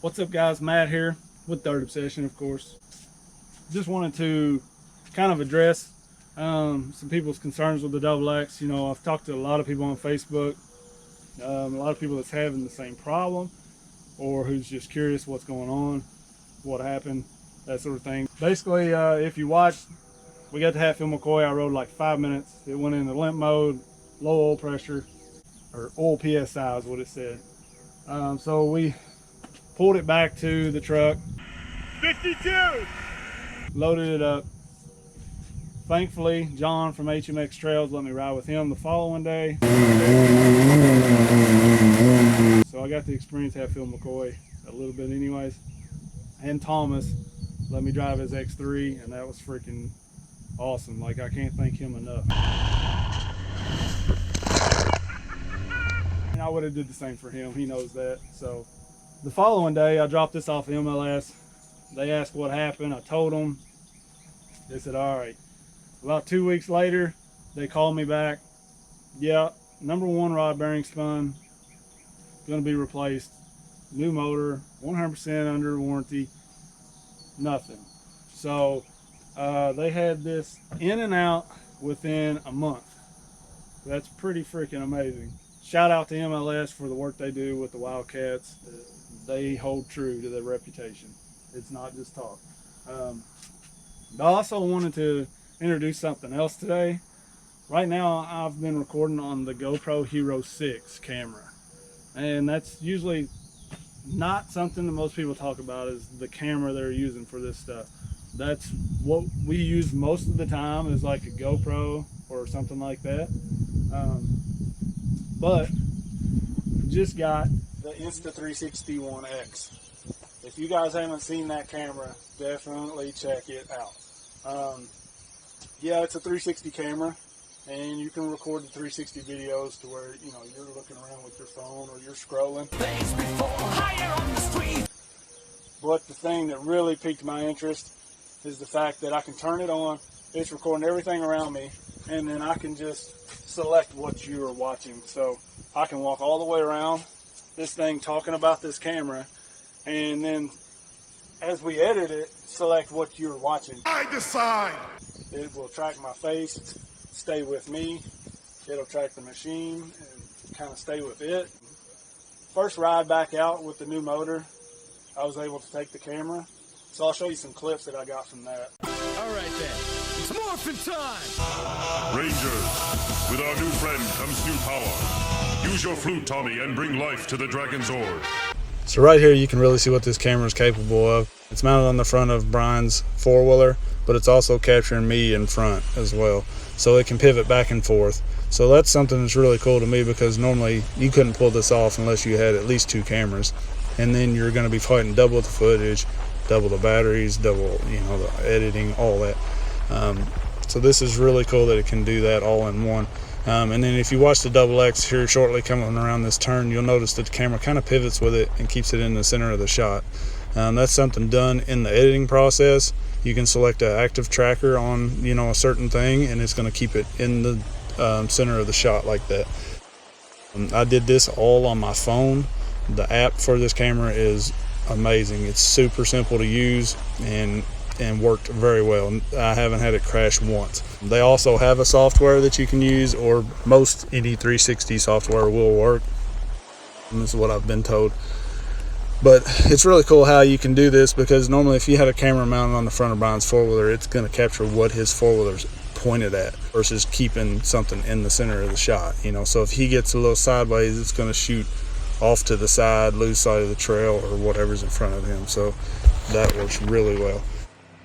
What's up guys, Matt here with Third Obsession, of course. Just wanted to kind of address some people's concerns with the double X. You know, I've talked to a lot of people on Facebook, a lot of people that's having the same problem or who's just curious what's going on, what happened, that sort of thing. Basically, if you watched, we got the Hatfield McCoy. I rode like 5 minutes. It went into limp mode, low oil pressure, or oil PSI is what it said. So we pulled it back to the truck. 52! Loaded it up. Thankfully, John from HMX Trails let me ride with him the following day. So I got to experience Hatfield McCoy a little bit anyways. And Thomas let me drive his X3, and that was freaking awesome. Like, I can't thank him enough. And I would have did the same for him, he knows that. So the following day, I dropped this off MLS. They asked what happened. I told them. They said, all right. About 2 weeks later, they called me back. Yeah, number one rod bearing spun. Going to be replaced. New motor, 100% under warranty. Nothing. So they had this in and out within a month. That's pretty freaking amazing. Shout out to MLS for the work they do with the Wildcats. They hold true to their reputation. It's not just talk. I also wanted to introduce something else today. Right now, I've been recording on the GoPro Hero 6 camera. And that's usually not something that most people talk about, is the camera they're using for this stuff. That's what we use most of the time, is like a GoPro or something like that. But just got the Insta 360 1X. If you guys haven't seen that camera, definitely check it out. Yeah, it's a 360 camera, and you can record the 360 videos to where, you know, you're looking around with your phone or you're scrolling. But the thing that really piqued my interest is the fact that I can turn it on, it's recording everything around me, and then I can just select what you are watching. So I can walk all the way around this thing talking about this camera, and then as we edit it, select what you're watching. I decide. It will track my face, stay with me. It'll track the machine and kind of stay with it. First ride back out with the new motor, I was able to take the camera. So I'll show you some clips that I got from that. All right then, it's morphin' time! Rangers, with our new friend comes new power. Use your flute, Tommy, and bring life to the Dragon's Ord. So right here you can really see what this camera is capable of. It's mounted on the front of Brian's four-wheeler, but it's also capturing me in front as well. So it can pivot back and forth. So that's something that's really cool to me, because normally you couldn't pull this off unless you had at least two cameras. And then you're going to be fighting double the footage, double the batteries, double, you know, the editing, all that. So this is really cool that it can do that all in one. And then if you watch the double X here shortly coming around this turn, you'll notice that the camera kind of pivots with it and keeps it in the center of the shot. That's something done in the editing process. You can select an active tracker on, you know, a certain thing, and it's going to keep it in the center of the shot like that. I did this all on my phone. The app for this camera is amazing. It's super simple to use and worked very well. I haven't had it crash once. They also have a software that you can use, or most any 360 software will work. And this is what I've been told. But it's really cool how you can do this, because normally if you had a camera mounted on the front of Brian's four-wheeler, it's going to capture what his four-wheeler's pointed at versus keeping something in the center of the shot. You know, so if he gets a little sideways, it's going to shoot off to the side, lose sight of the trail or whatever's in front of him. So that works really well.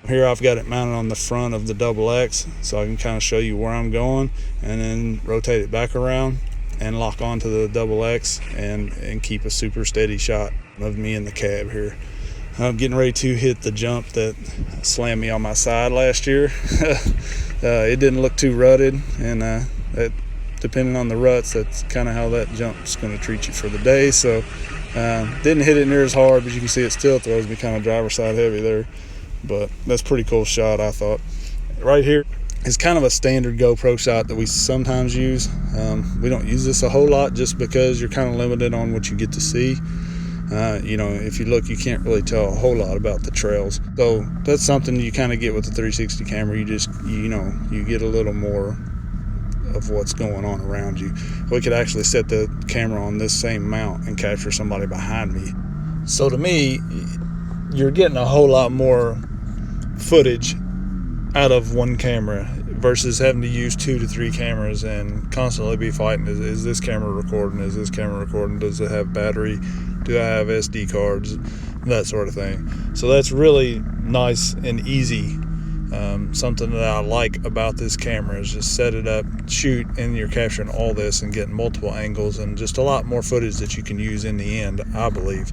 Here I've got it mounted on the front of the double X, so I can kind of show you where I'm going, and then rotate it back around and lock onto the double X and keep a super steady shot of me in the cab here. I'm getting ready to hit the jump that slammed me on my side last year. It didn't look too rutted, and that, depending on the ruts, that's kind of how that jump's going to treat you for the day. So didn't hit it near as hard, but you can see it still throws me kind of driver's side heavy there. But that's a pretty cool shot, I thought. Right here is kind of a standard GoPro shot that we sometimes use. We don't use this a whole lot just because you're kind of limited on what you get to see. You know, if you look, you can't really tell a whole lot about the trails. So that's something you kind of get with the 360 camera. You just, you know, you get a little more of what's going on around you. We could actually set the camera on this same mount and capture somebody behind me. So to me, you're getting a whole lot more footage out of one camera versus having to use 2 to 3 cameras and constantly be fighting. Is this camera recording? Is this camera recording? Does it have battery? Do I have SD cards? That sort of thing. So that's really nice and easy. Something that I like about this camera is just set it up, shoot, and you're capturing all this and getting multiple angles and just a lot more footage that you can use in the end, I believe,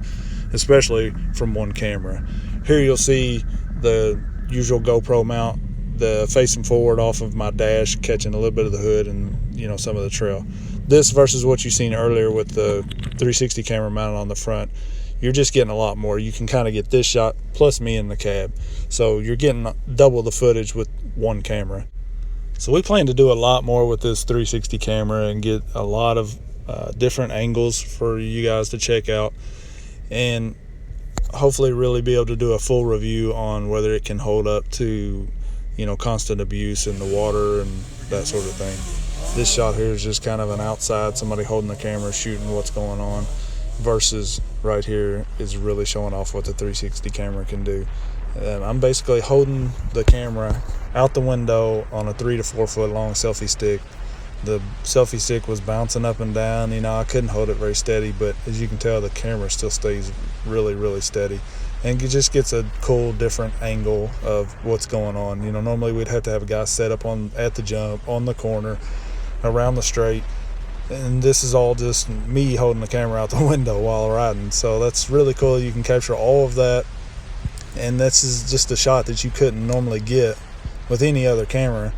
especially from one camera. Here you'll see the usual GoPro mount, the facing forward off of my dash, catching a little bit of the hood and, you know, some of the trail. This versus what you seen earlier with the 360 camera mounted on the front, you're just getting a lot more. You can kind of get this shot plus me in the cab. So you're getting double the footage with one camera. So we plan to do a lot more with this 360 camera and get a lot of different angles for you guys to check out, and hopefully really be able to do a full review on whether it can hold up to, you know, constant abuse in the water and that sort of thing. This shot here is just kind of an outside, somebody holding the camera shooting what's going on, versus right here is really showing off what the 360 camera can do. And I'm basically holding the camera out the window on a 3 to 4 foot long selfie stick. The selfie stick was bouncing up and down. You know, I couldn't hold it very steady, but as you can tell, the camera still stays really, really steady. And it just gets a cool, different angle of what's going on. You know, normally we'd have to have a guy set up at the jump, on the corner, around the straight. And this is all just me holding the camera out the window while riding. So that's really cool. You can capture all of that. And this is just a shot that you couldn't normally get with any other camera.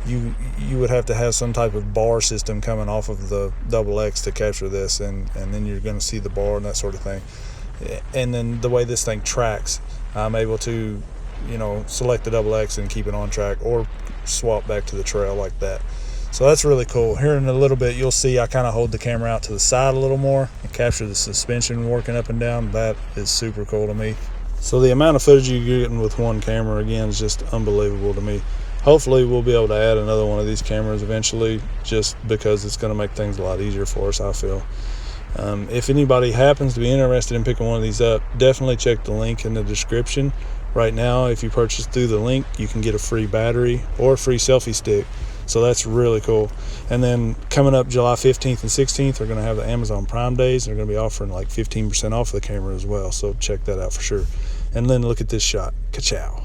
You would have to have some type of bar system coming off of the XX to capture this, and then you're going to see the bar and that sort of thing. And then the way this thing tracks, I'm able to, you know, select the XX and keep it on track, or swap back to the trail like that. So that's really cool. Here in a little bit, you'll see I kind of hold the camera out to the side a little more and capture the suspension working up and down. That is super cool to me. So the amount of footage you're getting with one camera, again, is just unbelievable to me. Hopefully we'll be able to add another one of these cameras eventually, just because it's going to make things a lot easier for us, I feel. If anybody happens to be interested in picking one of these up, definitely check the link in the description. Right now, if you purchase through the link, you can get a free battery or a free selfie stick. So that's really cool. And then coming up July 15th and 16th, they're going to have the Amazon Prime Days. They're going to be offering like 15% off the camera as well. So check that out for sure. And then look at this shot. Ka-chow.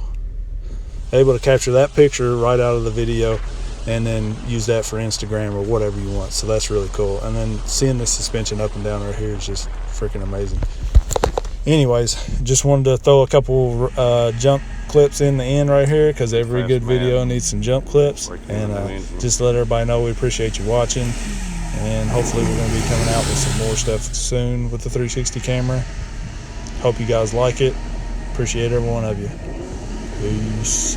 Able to capture that picture right out of the video and then use that for Instagram or whatever you want. So that's really cool. And then seeing the suspension up and down right here is just freaking amazing. Anyways, just wanted to throw a couple jump clips in the end right here, because every good video needs some jump clips. And just to let everybody know we appreciate you watching, and hopefully we're going to be coming out with some more stuff soon with the 360 camera. Hope you guys like it. Appreciate every one of you. Peace.